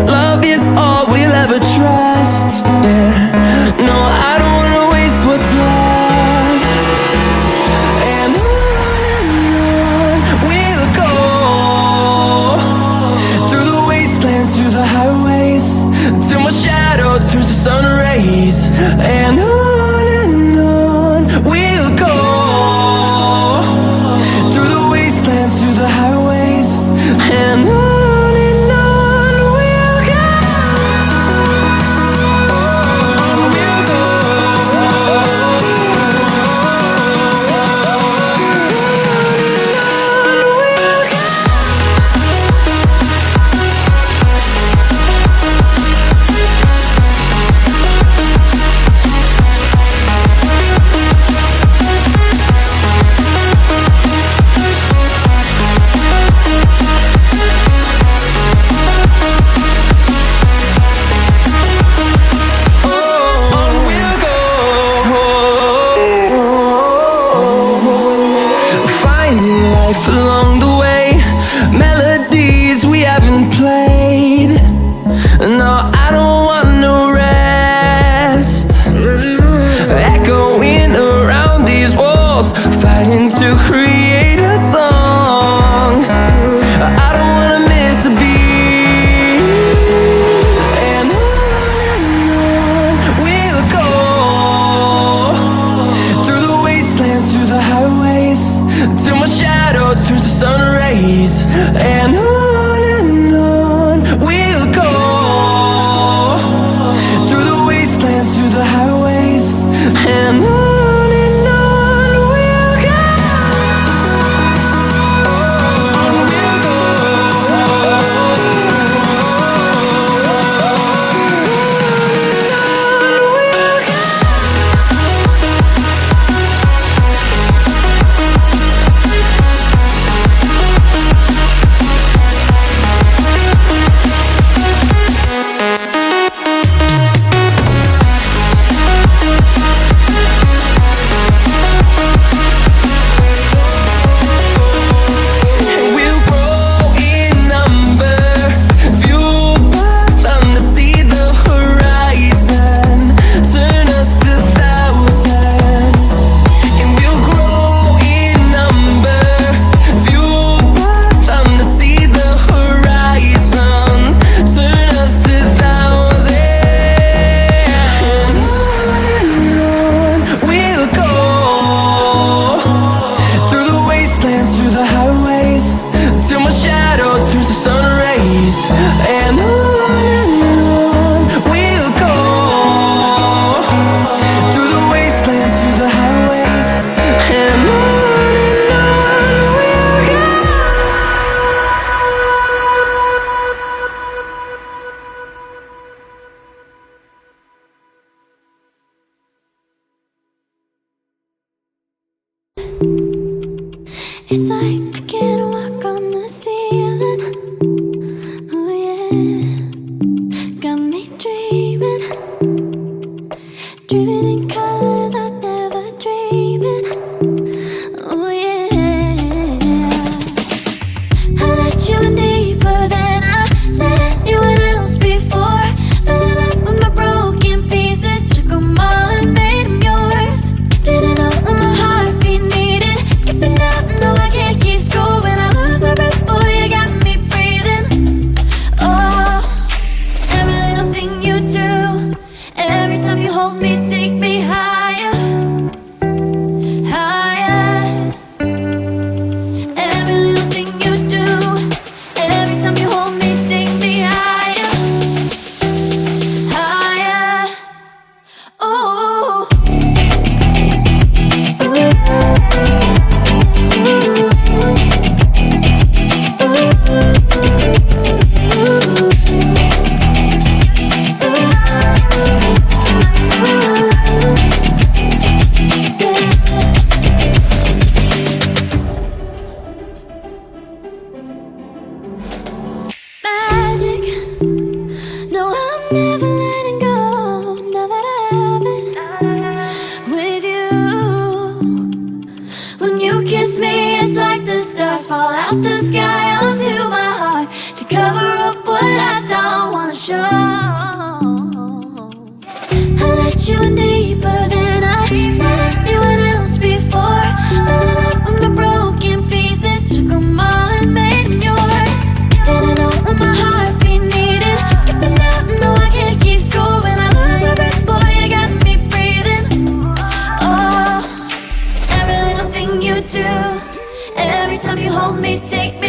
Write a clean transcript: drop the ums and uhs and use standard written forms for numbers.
love is all we'll ever trust. Yeah, no, I don't wanna waste what's left. And on we'll go, through the wastelands, through the highways, till my shadow turns to sun rays. And on we'll go, through the wastelands, through the highways, and on we'll go. Along the way, melodies we haven't played. No, I don't want no rest. Echoing around these walls, fighting to create a song. I don't wanna miss a beat. And on we'll go, through the wastelands, through the highways, till my shadow turns to sun rays. And on we'll go, through the wastelands, through the highways, and on we'll go. On we'll go. It's like I can't walk on the ceiling. Oh yeah, got me dreaming, dreaming in colors I never dreamed in. Oh yeah, I let you in deeper than I let anyone else before. Fell in love with my broken pieces, took them all and made them yours. Didn't know what my heartbeat needed, skipping out, no I can't keep score. When I lose my breath, boy, you got me breathing. Oh, every little thing you do, every time you hold me, take me higher, higher. Every little thing you do, every time you hold me, take me higher, higher. Oh. Magic, no, I'm never letting go. Now that I have it with you, when you kiss me, it's like the stars fall out the sky onto my heart to cover up what that I don't wanna show. I let you in deeper than I let anyone else before. Fell in love with my broken pieces, took them all and made them yours. Didn't know what my heartbeat needed, skipping out, no I can't keep score. When I lose my breath, boy, you got me breathing. Oh, every little thing you do, every time you hold me, take me